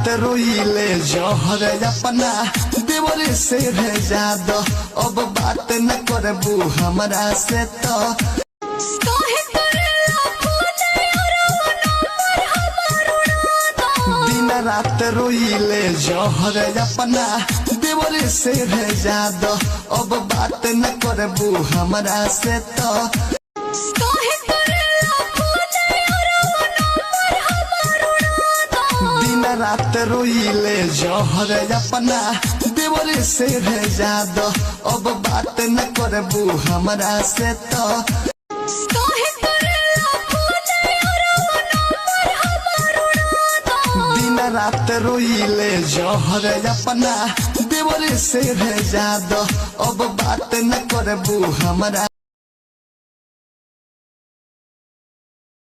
रात रोइले जहर अपना देवरे से भेजा दो। अब बात न करबू हमरा से तो दिन रात रोइले जहर अपना देवरे से भेजा दो। अब बात न करबू हमरा से तो रात रोइले जहर अपना देवरे से भेजा दो। अब बात न करबू हमरा से तो दिन रात रोइले जहर अपना देवरे से भेजा दो। अब बात न करबू हमरा